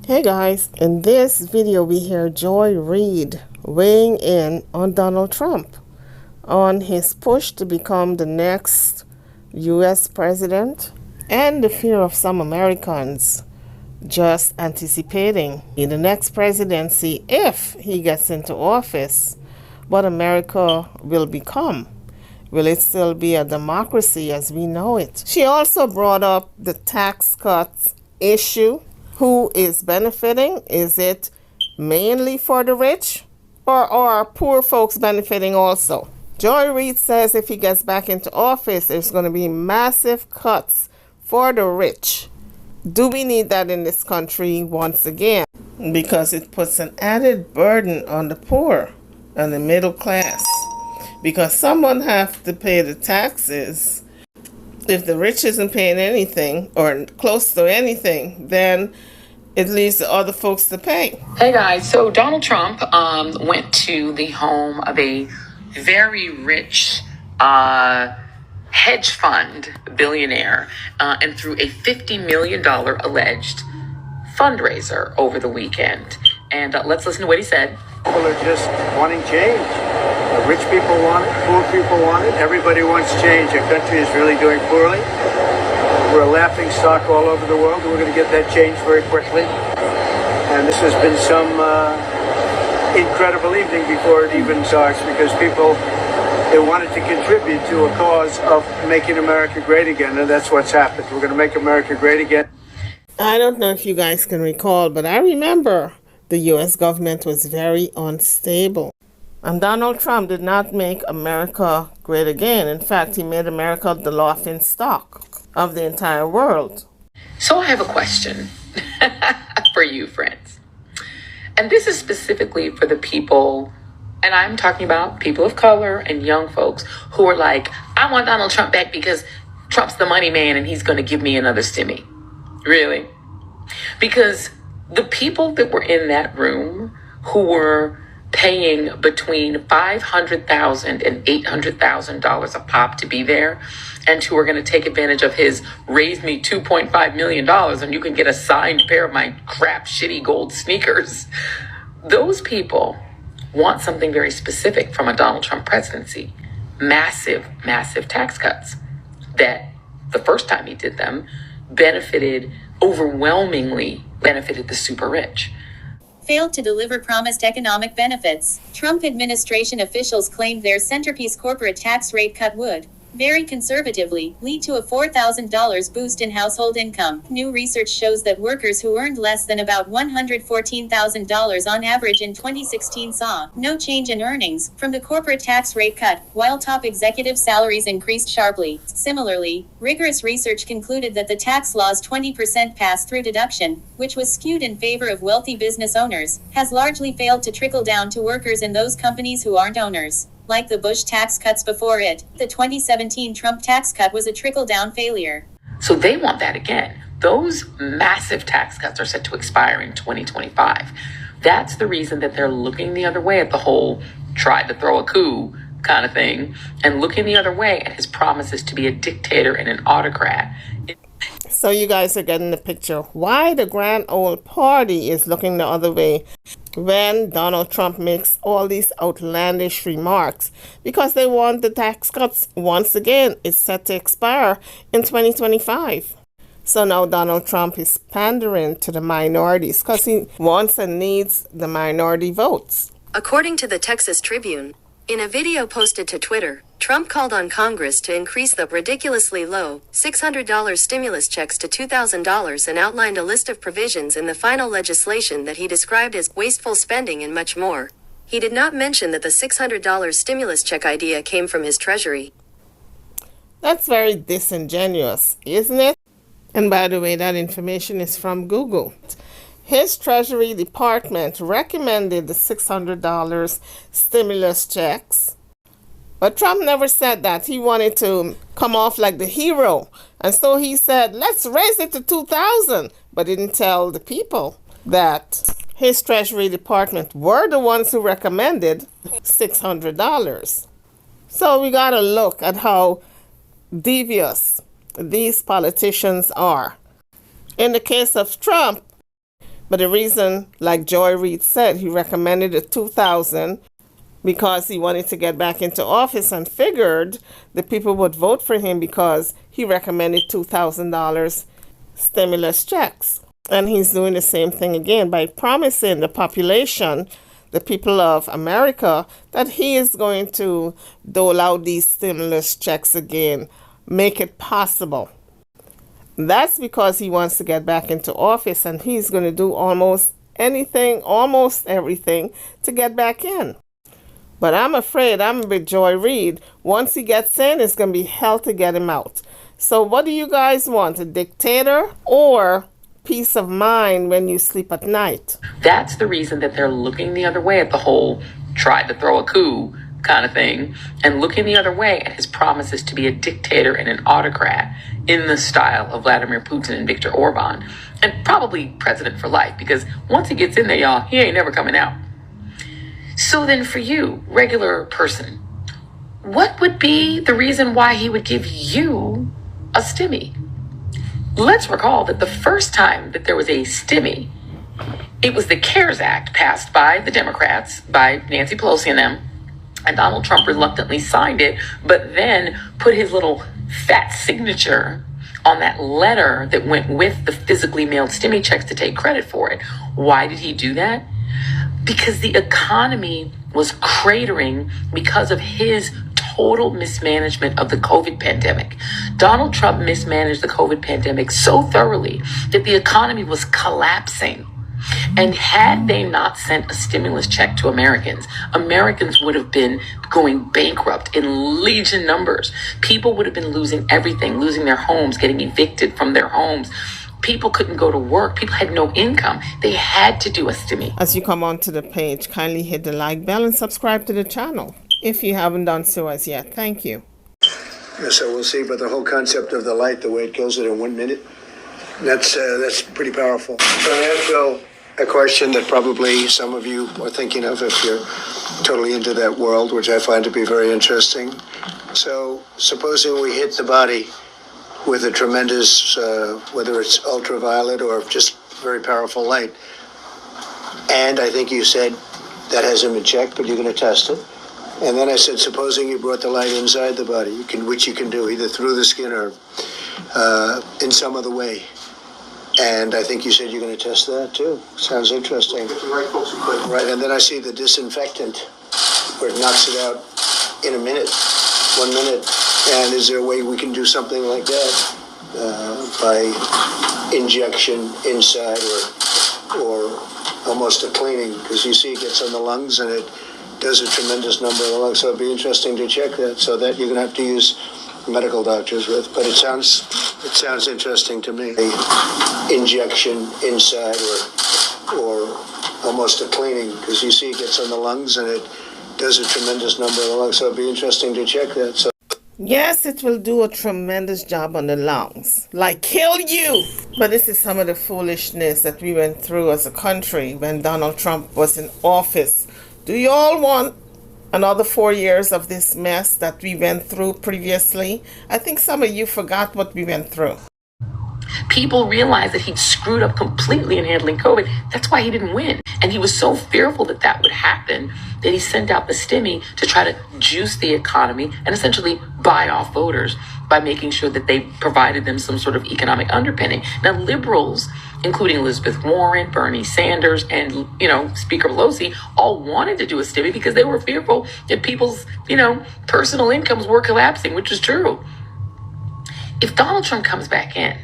Hey guys, in this video we hear Reid weighing in on Donald Trump on his push to become the next US president and the fear of some Americans just anticipating in the next presidency if he gets into office, what America will become. Will it still be a democracy as we know it? She also brought up the tax cuts issue. Who is benefiting? Is it mainly for the rich or are poor folks benefiting also? Reid says if he gets back into office, there's going to be massive cuts for the rich. Do we need that in this country once again? Because it puts an added burden on the poor and the middle class. Because someone has to pay the taxes. If the rich isn't paying anything or close to anything, then it leaves the other folks to pay. Hey guys, so Donald Trump went to the home of a very rich hedge fund billionaire and threw a $50 million alleged fundraiser over the weekend. And let's listen to what he said. People are just wanting change. Rich people want it, poor people want it, everybody wants change. Our country is really doing poorly. We're a laughing stock all over the world, and we're going to get that change very quickly. And this has been some incredible evening before it even starts, because people, they wanted to contribute to a cause of making America great again, and that's what's happened. We're going to make America great again. I don't know if you guys can recall, but I remember the U.S. government was very unstable. And Donald Trump did not make America great again. In fact, he made America the laughing stock of the entire world. So I have a question for you, friends. And this is specifically for the people, and I'm talking about people of color and young folks who are like, I want Donald Trump back because Trump's the money man and he's going to give me another stimmy. Really? Because the people that were in that room who were paying between $500,000 and $800,000 a pop to be there, and who are going to take advantage of his raise me $2.5 million and you can get a signed pair of my crap shitty gold sneakers. Those people want something very specific from a Donald Trump presidency. Massive, massive tax cuts that the first time he did them overwhelmingly benefited the super rich. Failed to deliver promised economic benefits. Trump administration officials claimed their centerpiece corporate tax rate cut would, very conservatively, lead to a $4,000 boost in household income. New research shows that workers who earned less than about $114,000 on average in 2016 saw no change in earnings from the corporate tax rate cut, while top executive salaries increased sharply. Similarly, rigorous research concluded that the tax law's 20% pass-through deduction, which was skewed in favor of wealthy business owners, has largely failed to trickle down to workers in those companies who aren't owners. Like the Bush tax cuts before it, the 2017 Trump tax cut was a trickle-down failure. So they want that again. Those massive tax cuts are set to expire in 2025. That's the reason that they're looking the other way at the whole tried to throw a coup kind of thing, and looking the other way at his promises to be a dictator and an autocrat. So you guys are getting the picture. Why the grand old party is looking the other way when Donald Trump makes all these outlandish remarks, because they want the tax cuts once again. It's set to expire in 2025. So now Donald Trump is pandering to the minorities because he wants and needs the minority votes. According to the Texas Tribune, in a video posted to Twitter, Trump called on Congress to increase the ridiculously low $600 stimulus checks to $2,000 and outlined a list of provisions in the final legislation that he described as wasteful spending and much more. He did not mention that the $600 stimulus check idea came from his treasury. That's very disingenuous, isn't it? And by the way, that information is from Google. His Treasury Department recommended the $600 stimulus checks. But Trump never said that. He wanted to come off like the hero. And so he said, let's raise it to $2,000. But didn't tell the people that his Treasury Department were the ones who recommended $600. So we got to look at how devious these politicians are. In the case of Trump, But the reason, like Joy Reid said, he recommended the 2,000 because he wanted to get back into office and figured the people would vote for him because he recommended $2,000 stimulus checks. And he's doing the same thing again by promising the population, the people of America, that he is going to dole out these stimulus checks again, make it possible. That's because he wants to get back into office, and he's going to do almost anything, almost everything to get back in. But I'm afraid, I'm with Joy Reid, once he gets in, it's going to be hell to get him out. So what do you guys want, a dictator or peace of mind when you sleep at night? That's the reason that they're looking the other way at the whole tried to throw a coup kind of thing, and looking the other way at his promises to be a dictator and an autocrat in the style of Vladimir Putin and Viktor Orban, and probably president for life, because once he gets in there, y'all, he ain't never coming out. So then for you, regular person, what would be the reason why he would give you a stimmy? Let's recall that the first time that there was a stimmy, it was the CARES Act passed by the Democrats, by Nancy Pelosi and them, and Donald Trump reluctantly signed it, but then put his little fat signature on that letter that went with the physically mailed stimmy checks to take credit for it. Why did he do that? Because the economy was cratering because of his total mismanagement of the COVID pandemic. Donald Trump mismanaged the COVID pandemic so thoroughly that the economy was collapsing. And had they not sent a stimulus check to Americans, Americans would have been going bankrupt in legion numbers. People would have been losing everything, losing their homes, getting evicted from their homes. People couldn't go to work. People had no income. They had to do a stimmy. As you come onto the page, kindly hit the like bell and subscribe to the channel if you haven't done so as yet. Thank you. Yeah, so we'll see, but the whole concept of the light, the way it kills it in 1 minute, that's pretty powerful. So I ask Bill a question that probably some of you are thinking of if you're totally into that world, which I find to be very interesting. So supposing we hit the body with a tremendous, whether it's ultraviolet or just very powerful light, and I think you said that hasn't been checked, but you're going to test it. And then I said, supposing you brought the light inside the body, which you can do either through the skin or in some other way. And I think you said you're going to test that too. Sounds interesting. Right, and then I see the disinfectant, where it knocks it out in a minute, 1 minute. And is there a way we can do something like that by injection inside or almost a cleaning? Because you see it gets on the lungs and it does a tremendous number of the lungs. So it'd be interesting to check that. So that you're going to have to use medical doctors with, but it sounds interesting to me. Injection inside or almost a cleaning, because you see it gets on the lungs and it does a tremendous number of the lungs. So it'd be interesting to check that. So yes, it will do a tremendous job on the lungs, like kill you. But this is some of the foolishness that we went through as a country when Donald Trump was in office. Do you all want another 4 years of this mess that we went through previously? I think some of you forgot what we went through. People realized that he'd screwed up completely in handling COVID. That's why he didn't win. And he was so fearful that that would happen that he sent out the stimmy to try to juice the economy and essentially buy off voters by making sure that they provided them some sort of economic underpinning. Now, liberals, including Elizabeth Warren, Bernie Sanders, and, Speaker Pelosi, all wanted to do a stimmy because they were fearful that people's, personal incomes were collapsing, which is true. If Donald Trump comes back in,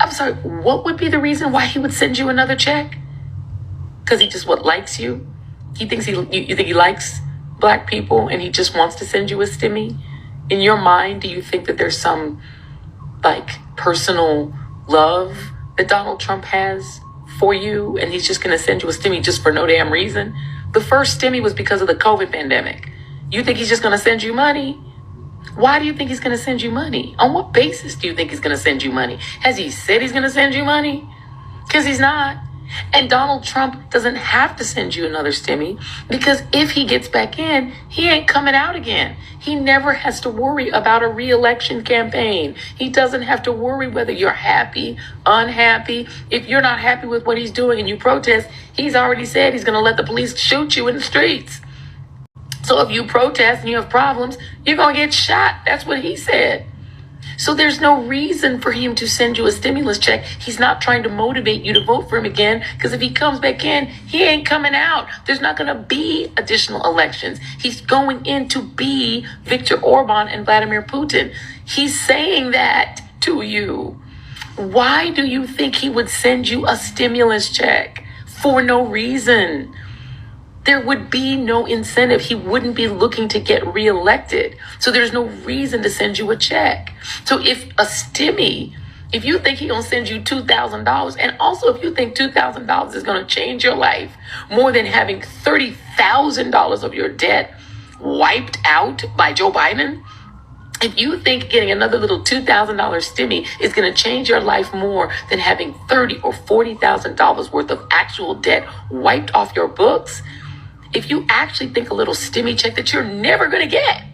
I'm sorry, what would be the reason why he would send you another check? Because he just likes you? He thinks you think he likes black people and he just wants to send you a stimmy? In your mind, do you think that there's some personal love that Donald Trump has for you and he's just going to send you a stimmy just for no damn reason? The first stimmy was because of the COVID pandemic. You think he's just going to send you money? Why do you think he's going to send you money? On what basis do you think he's going to send you money? Has he said he's going to send you money? Because he's not. And Donald Trump doesn't have to send you another stimmy, because if he gets back in, he ain't coming out again. He never has to worry about a re-election campaign. He doesn't have to worry whether you're happy, unhappy. If you're not happy with what he's doing and you protest, he's already said he's going to let the police shoot you in the streets. So if you protest and you have problems, you're going to get shot. That's what he said. So there's no reason for him to send you a stimulus check. He's not trying to motivate you to vote for him again, because if he comes back in, he ain't coming out. There's not going to be additional elections. He's going in to be Viktor Orban and Vladimir Putin. He's saying that to you. Why do you think he would send you a stimulus check? For no reason. There would be no incentive. He wouldn't be looking to get reelected. So there's no reason to send you a check. So if a stimmy, if you think he's going to send you $2,000, and also if you think $2,000 is going to change your life more than having $30,000 of your debt wiped out by Joe Biden, if you think getting another little $2,000 stimmy is going to change your life more than having $30,000 or $40,000 worth of actual debt wiped off your books, if you actually think a little stimmy check that you're never going to get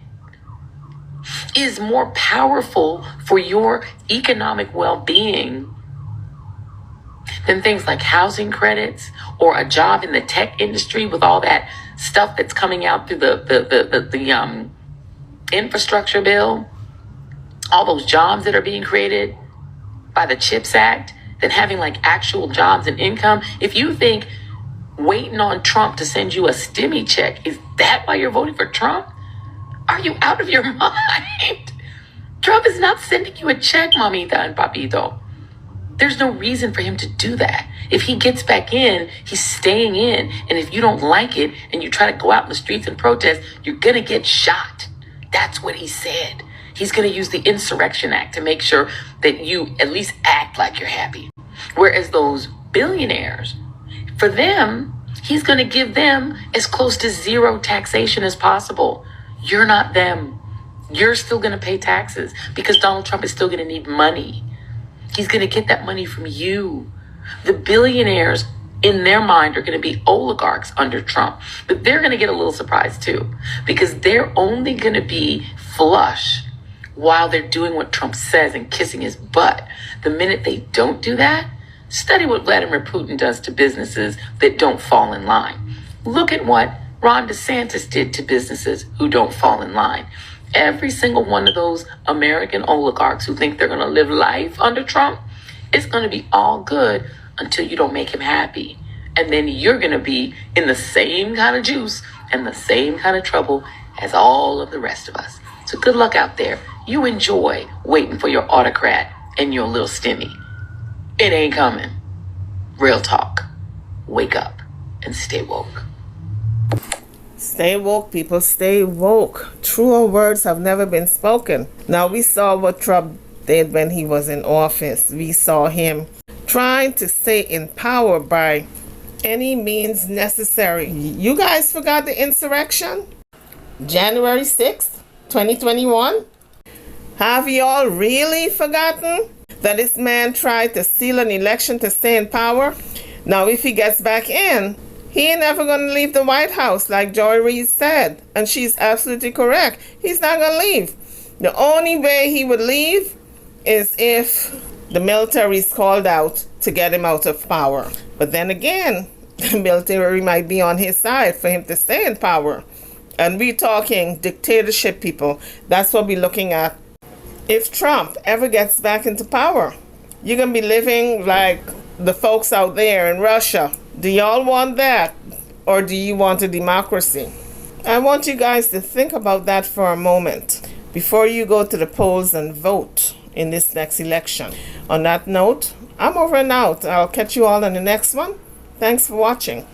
is more powerful for your economic well-being than things like housing credits or a job in the tech industry with all that stuff that's coming out through the infrastructure bill, all those jobs that are being created by the CHIPS Act, than having like actual jobs and income. If you think waiting on Trump to send you a stimmy check, is that why you're voting for Trump? Are you out of your mind? Trump is not sending you a check, mamita and papito. There's no reason for him to do that. If he gets back in, he's staying in. And if you don't like it and you try to go out in the streets and protest, you're going to get shot. That's what he said. He's going to use the Insurrection Act to make sure that you at least act like you're happy. Whereas those billionaires, for them, he's going to give them as close to zero taxation as possible. You're not them. You're still going to pay taxes because Donald Trump is still going to need money. He's going to get that money from you. The billionaires in their mind are going to be oligarchs under Trump, but they're going to get a little surprised too, because they're only going to be flush while they're doing what Trump says and kissing his butt. The minute they don't do that, study what Vladimir Putin does to businesses that don't fall in line. Look at what Ron DeSantis did to businesses who don't fall in line. Every single one of those American oligarchs who think they're going to live life under Trump, it's going to be all good until you don't make him happy. And then you're going to be in the same kind of juice and the same kind of trouble as all of the rest of us. So good luck out there. You enjoy waiting for your autocrat and your little stimmy. It ain't coming. Real talk. Wake up and stay woke. Stay woke, people. Stay woke. Truer words have never been spoken. Now, we saw what Trump did when he was in office. We saw him trying to stay in power by any means necessary. You guys forgot the insurrection? January 6th, 2021? Have you all really forgotten that this man tried to steal an election to stay in power? Now, if he gets back in, he ain't never going to leave the White House, like Joy Reid said. And she's absolutely correct. He's not going to leave. The only way he would leave is if the military is called out to get him out of power. But then again, the military might be on his side for him to stay in power. And we're talking dictatorship, people. That's what we're looking at. If Trump ever gets back into power, you're going to be living like the folks out there in Russia. Do y'all want that? Or do you want a democracy? I want you guys to think about that for a moment before you go to the polls and vote in this next election. On that note, I'm over and out. I'll catch you all in the next one. Thanks for watching.